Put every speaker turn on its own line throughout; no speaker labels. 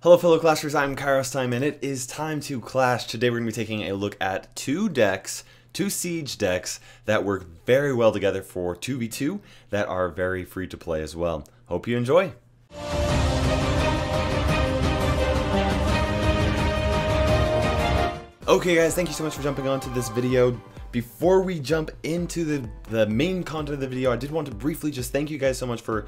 Hello fellow Clashers, I'm KairosTime and it is time to clash. Today we're going to be taking a look at two siege decks that work very well together for 2v2 that are very free to play as well. Hope you enjoy. Okay guys, thank you so much for jumping onto this video. Before we jump into the main content of the video, I did want to briefly just thank you guys so much for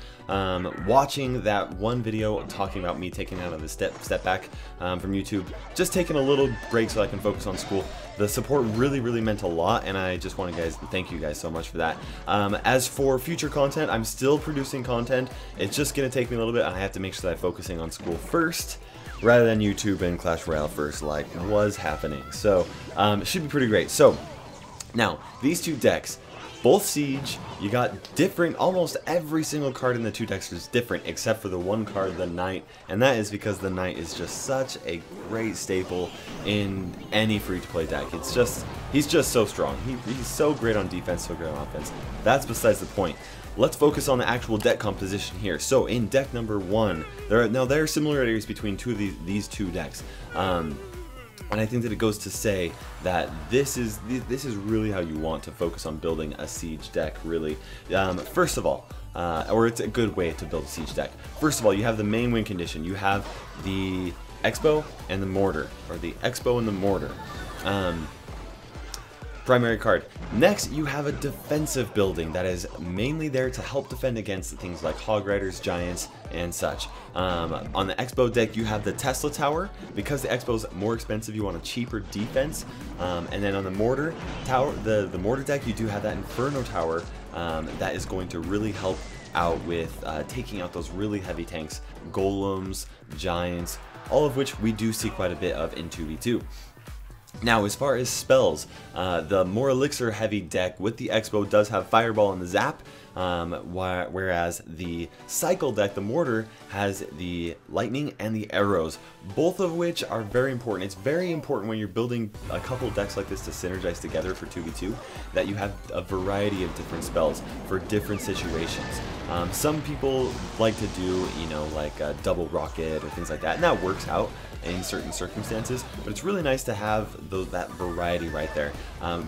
watching that one video talking about me taking out of the step back from YouTube. Just taking a little break so I can focus on school. The support really meant a lot, and I just want to thank you guys so much for that. As for future content, I'm still producing content. It's just going to take me a little bit, and I have to make sure that I'm focusing on school first, rather than YouTube and Clash Royale first, like was happening. So it should be pretty great. So now these two decks, both siege, you got different, almost every single card in the two decks is different except for the one card, the knight, and that is because the knight is just such a great staple in any free-to-play deck. It's just, he's just so strong. He's so great on defense, so great on offense. That's besides the point. Let's focus on the actual deck composition here. So in deck number one, there are similarities between these two decks. And I think that it goes to say that this is really how you want to focus on building a siege deck, really. First of all, or it's a good way to build a siege deck. First of all, you have the main win condition. You have the XBow and the mortar, or the XBow and the mortar. Primary card. Next, you have a defensive building that is mainly there to help defend against things like hog riders, giants, and such. On the XBow deck, you have the Tesla Tower. Because the XBow is more expensive, you want a cheaper defense. And then on the mortar tower, the mortar deck, you do have that Inferno Tower that is going to really help out with taking out those really heavy tanks, golems, giants, all of which we do see quite a bit of in 2v2. Now, as far as spells, the more elixir heavy deck with the XBow does have Fireball and the Zap, whereas the Cycle deck, the Mortar, has the Lightning and the Arrows, both of which are very important. It's very important when you're building a couple decks like this to synergize together for 2v2 that you have a variety of different spells for different situations. Some people like to do, like a double rocket or things like that, and that works out in certain circumstances, but it's really nice to have that variety right there.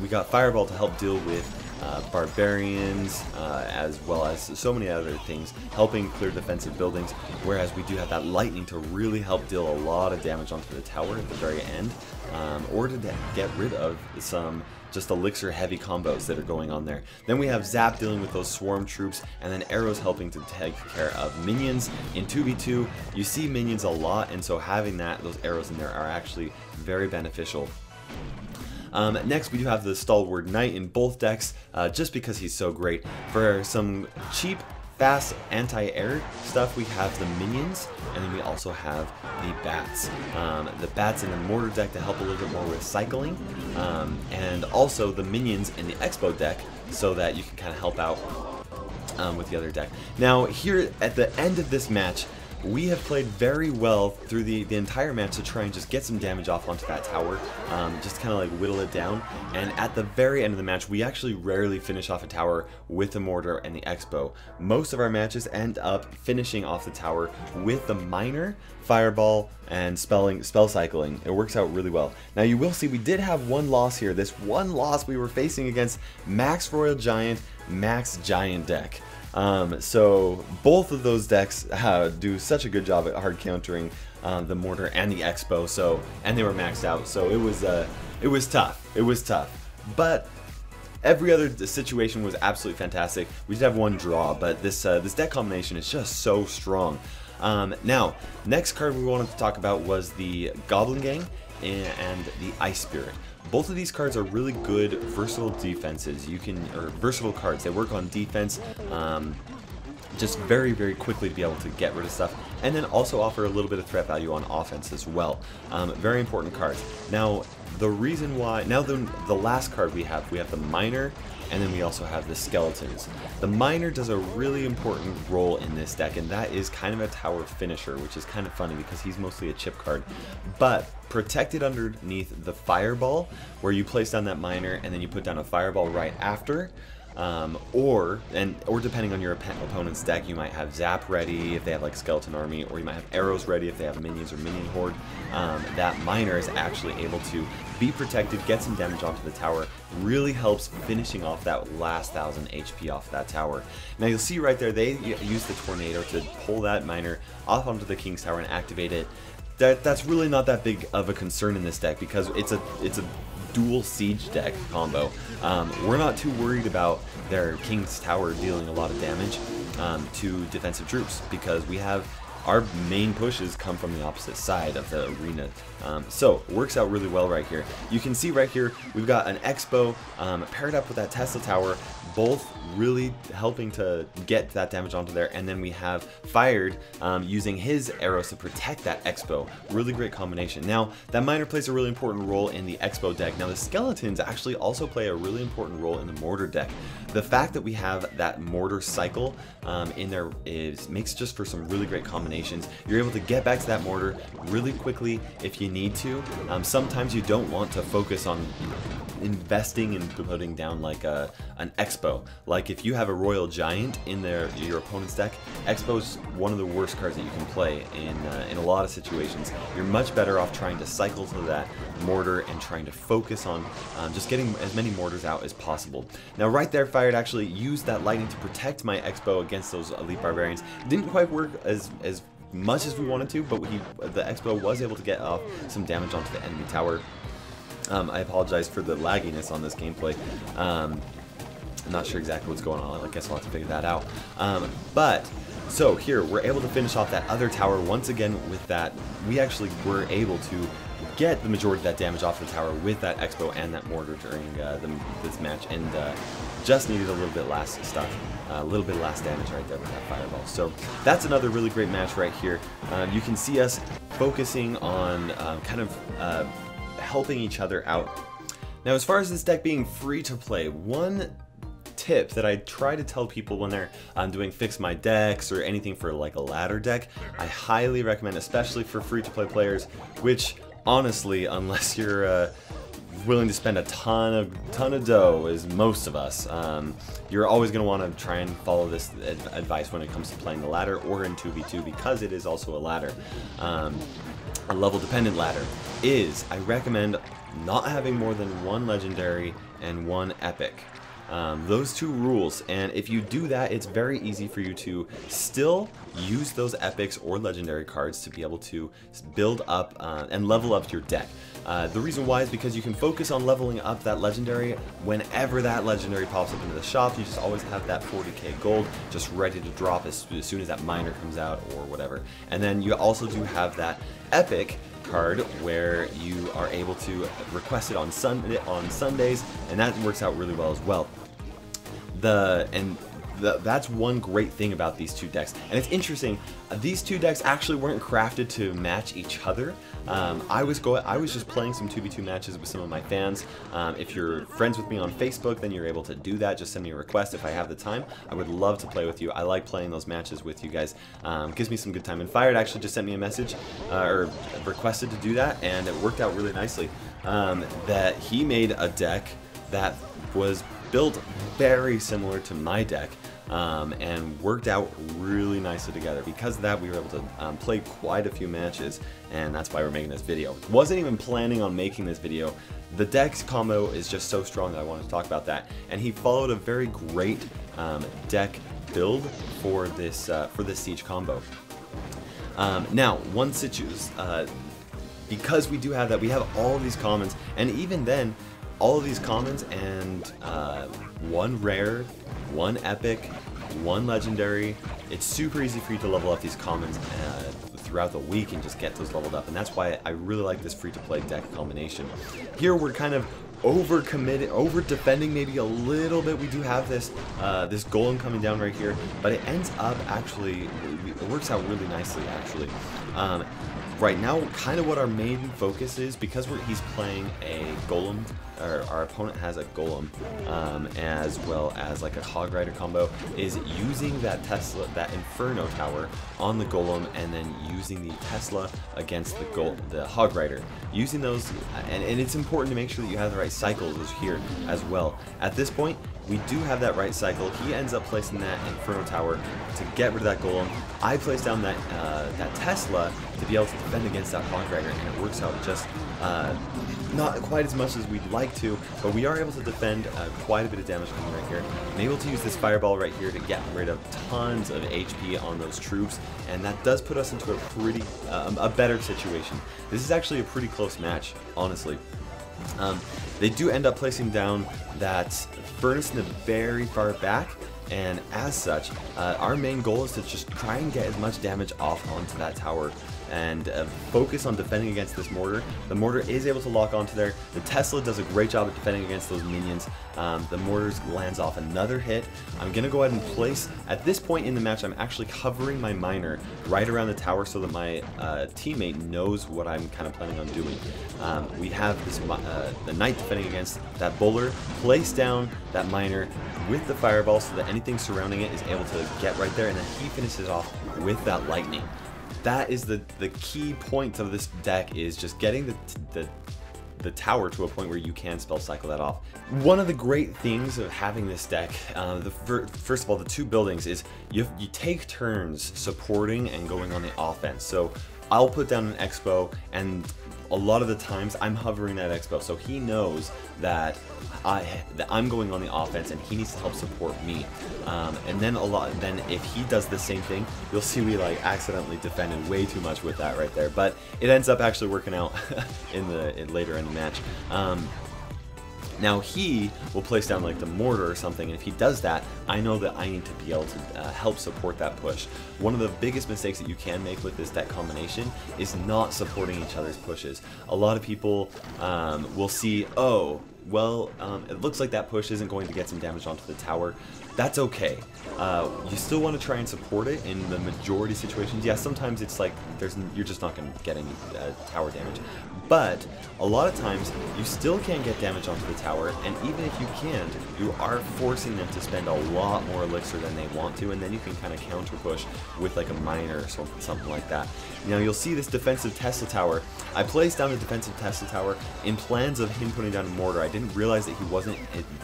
We got Fireball to help deal with barbarians, as well as so many other things, helping clear defensive buildings, whereas we do have that Lightning to really help deal a lot of damage onto the tower at the very end, or to get rid of some just elixir heavy combos that are going on there. Then we have Zap dealing with those swarm troops, and then Arrows helping to take care of minions. In 2v2, you see minions a lot, and so having those arrows in there are actually very beneficial. Next, we do have the Stalwart Knight in both decks, just because he's so great. For some cheap, fast anti-air stuff, we have the minions, and then we also have the bats. The bats in the mortar deck to help a little bit more with cycling, and also the minions in the XBow deck so that you can kind of help out with the other deck. Now, here at the end of this match, we have played very well through the entire match to try and just get some damage off onto that tower, just kind of like whittle it down, and at the very end of the match we actually rarely finish off a tower with the mortar and the XBow. Most of our matches end up finishing off the tower with the miner, fireball, and spell cycling. It works out really well. Now you will see we did have one loss here. This one loss we were facing against Max Royal Giant, Max Giant deck. So both of those decks do such a good job at hard countering the mortar and the XBow, and they were maxed out, so it was tough, but every other situation was absolutely fantastic. We did have one draw, but this deck combination is just so strong. Now, next card we wanted to talk about was the Goblin Gang and the Ice Spirit. Both of these cards are really good versatile defenses. Or versatile cards. They work on defense, just very quickly to be able to get rid of stuff, and then also offer a little bit of threat value on offense as well. Very important cards. Now, the reason why, the last card we have the Miner, and then we also have the Skeletons. The Miner does a really important role in this deck, and that is kind of a tower finisher, which is kind of funny because he's mostly a chip card. But protected underneath the Fireball, where you place down that Miner and then you put down a Fireball right after, or depending on your opponent's deck, you might have Zap ready if they have like Skeleton Army, or you might have Arrows ready if they have Minions or Minion Horde. That Miner is actually able to be protected, get some damage onto the tower, really helps finishing off that last 1000 HP off that tower. Now you'll see right there, they use the Tornado to pull that Miner off onto the King's Tower and activate it. That's really not that big of a concern in this deck because it's a dual siege deck combo. We're not too worried about their King's Tower dealing a lot of damage to defensive troops because we have our main pushes come from the opposite side of the arena. So it works out really well right here. You can see right here we've got an XBow paired up with that Tesla Tower, both really helping to get that damage onto there, and then we have Fired using his arrows to protect that XBow. Really great combination. Now that Miner plays a really important role in the XBow deck. Now the Skeletons actually also play a really important role in the Mortar deck. The fact that we have that Mortar cycle in there makes just for some really great combinations. You're able to get back to that Mortar really quickly if you need to. Sometimes you don't want to focus on investing and putting down like an XBow. Like if you have a Royal Giant in your opponent's deck, XBow's one of the worst cards that you can play in a lot of situations. You're much better off trying to cycle to that Mortar and trying to focus on just getting as many Mortars out as possible. Now right there, Fired actually used that lightning to protect my XBow against those Elite Barbarians. Didn't quite work as much as we wanted to, but the XBow was able to get off some damage onto the enemy tower. I apologize for the lagginess on this gameplay. I'm not sure exactly what's going on. I guess I'll have to figure that out. So here, we're able to finish off that other tower once again with that. We actually were able to get the majority of that damage off the tower with that XBow and that Mortar during this match, and just needed a little bit last stuff. A little bit of last damage right there with that Fireball. So that's another really great match right here. You can see us focusing on helping each other out. Now as far as this deck being free to play, one tip that I try to tell people when they're doing Fix My Decks or anything for like a ladder deck, I highly recommend, especially for free to play players, which honestly, unless you're willing to spend a ton of dough, as most of us, you're always going to want to try and follow this advice when it comes to playing the ladder or in 2v2, because it is also a ladder. A level dependent ladder is, I recommend not having more than one legendary and one epic. Those two rules, and if you do that, it's very easy for you to still use those epics or legendary cards to be able to build up and level up your deck. The reason why is because you can focus on leveling up that legendary whenever that legendary pops up into the shop. You just always have that 40k gold just ready to drop as soon as that Miner comes out or whatever. And then you also do have that epic card where you are able to request it on Sundays, and that works out really well as well. That's one great thing about these two decks, and it's interesting. These two decks actually weren't crafted to match each other. I was just playing some 2v2 matches with some of my fans. If you're friends with me on Facebook, then you're able to do that. Just send me a request if I have the time. I would love to play with you. I like playing those matches with you guys. Gives me some good time. And Fired actually just sent me a message or requested to do that, and it worked out really nicely. That he made a deck that was built very similar to my deck. And worked out really nicely together. Because of that, we were able to play quite a few matches, and that's why we're making this video. Wasn't even planning on making this video. The deck's combo is just so strong that I wanted to talk about that, and he followed a very great deck build for this siege combo. Now, one situation, because we do have that, we have all of these commons, and even then, all of these commons and one rare, one epic, one legendary. It's super easy for you to level up these commons throughout the week and just get those leveled up, and that's why I really like this free-to-play deck combination. Here we're kind of over-committed, over-defending maybe a little bit. We do have this this golem coming down right here, but it ends up actually, it works out really nicely actually. Right now, kind of what our main focus is, because he's playing a golem our opponent has a golem, as well as like a hog rider combo, is using that that Inferno tower on the golem, and then using the Tesla against the hog rider. Using those, and it's important to make sure that you have the right cycles here as well. At this point, we do have that right cycle. He ends up placing that Inferno tower to get rid of that golem. I place down that that Tesla to be able to defend against that hog rider, and it works out just not quite as much as we'd like to, but we are able to defend quite a bit of damage coming right here. I'm able to use this fireball right here to get rid of tons of HP on those troops, and that does put us into a pretty a better situation. This is actually a pretty close match, honestly. They do end up placing down that furnace in the very far back, and as such, our main goal is to just try and get as much damage off onto that tower and focus on defending against this mortar. The mortar is able to lock onto there. The Tesla does a great job at defending against those minions. The mortar lands off another hit. I'm going to go ahead and place, at this point in the match, I'm actually covering my miner right around the tower so that my teammate knows what I'm kind of planning on doing. We have this the knight defending against that bowler, place down that miner with the fireball so that anything surrounding it is able to get right there, and then he finishes off with that lightning. That is the key point of this deck, is just getting the tower to a point where you can spell cycle that off. One of the great things of having this deck, first of all, the two buildings, is you take turns supporting and going on the offense. So I'll put down an XBow, and a lot of the times I'm hovering that XBow, so he knows that I'm going on the offense and he needs to help support me. And then then if he does the same thing, you'll see we like accidentally defended way too much with that right there. But it ends up actually working out later in the match. Now he will place down like the mortar or something, and if he does that, I know that I need to be able to help support that push. One of the biggest mistakes that you can make with this deck combination is not supporting each other's pushes. A lot of people will see, oh, well, it looks like that push isn't going to get some damage onto the tower. That's okay. You still want to try and support it in the majority of situations. Yeah, sometimes it's like you're just not going to get any tower damage. But a lot of times you still can't get damage onto the tower, and even if you can't, you are forcing them to spend a lot more elixir than they want to, and then you can kind of counter push with like a miner or something like that. Now you'll see this defensive Tesla tower. I placed down the defensive Tesla tower in plans of him putting down a mortar. I didn't realize that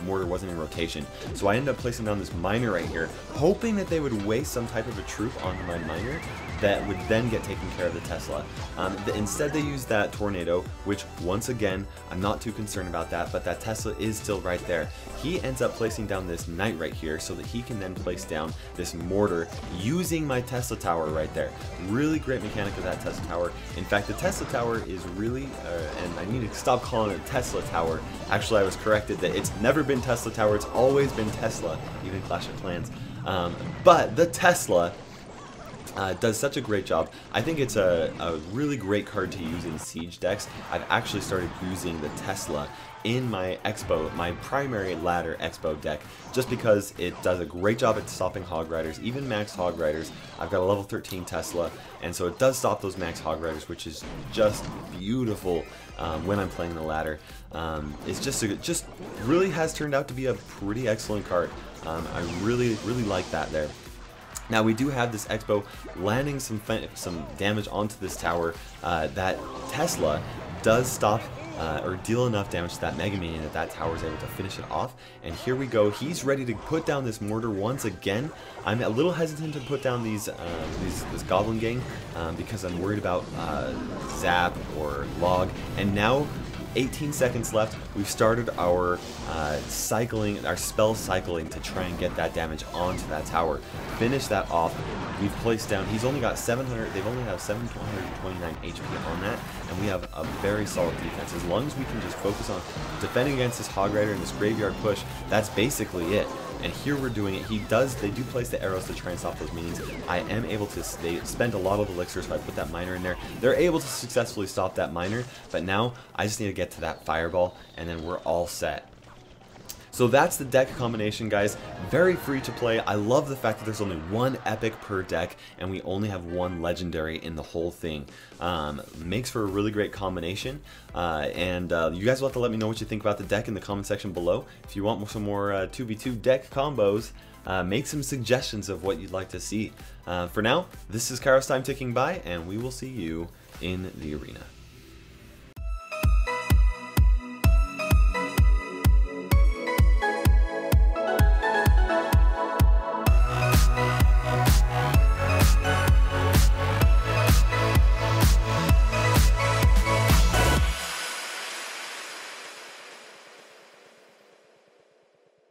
mortar wasn't in rotation, so I ended up placing down this miner right here, hoping that they would waste some type of a troop onto my miner that would then get taken care of the Tesla. Instead they used that tornado, which once again, I'm not too concerned about that, but that Tesla is still right there. He ends up placing down this knight right here so that he can then place down this mortar using my Tesla tower right there. Really great mechanic of that Tesla tower. In fact, the Tesla tower is really, and I need to stop calling it Tesla tower. Actually, I was corrected that it's never been Tesla tower, it's always been Tesla, even Clash of Clans. But the Tesla does such a great job. I think it's a really great card to use in siege decks. I've actually started using the Tesla in my XBow, my primary ladder XBow deck, just because it does a great job at stopping hog riders, even max hog riders. I've got a level 13 Tesla, and so it does stop those max hog riders, which is just beautiful when I'm playing the ladder. It's just really has turned out to be a pretty excellent card. I really like that there. Now we do have this XBow landing some damage onto this tower. That Tesla does stop or deal enough damage to that Mega Minion that tower is able to finish it off. And here we go. He's ready to put down this mortar once again. I'm a little hesitant to put down this Goblin Gang because I'm worried about Zap or Log. And now 18 seconds left. We've started our spell cycling to try and get that damage onto that tower. Finish that off. We've placed down. He's only got 700. They've only have 729 HP on that, and we have a very solid defense. As long as we can just focus on defending against this Hog Rider and this Graveyard Push, that's basically it. And here we're doing it. They do place the arrows to try and stop those minions. I am able to, they spend a lot of elixir, so I put that miner in there. They're able to successfully stop that miner, but now I just need to get to that fireball, and then we're all set. So that's the deck combination, guys. Very free to play. I love the fact that there's only one epic per deck, and we only have one legendary in the whole thing. Makes for a really great combination. You guys will have to let me know what you think about the deck in the comment section below. If you want some more 2v2 deck combos, make some suggestions of what you'd like to see. For now, this is KairosTime ticking by, and we will see you in the arena.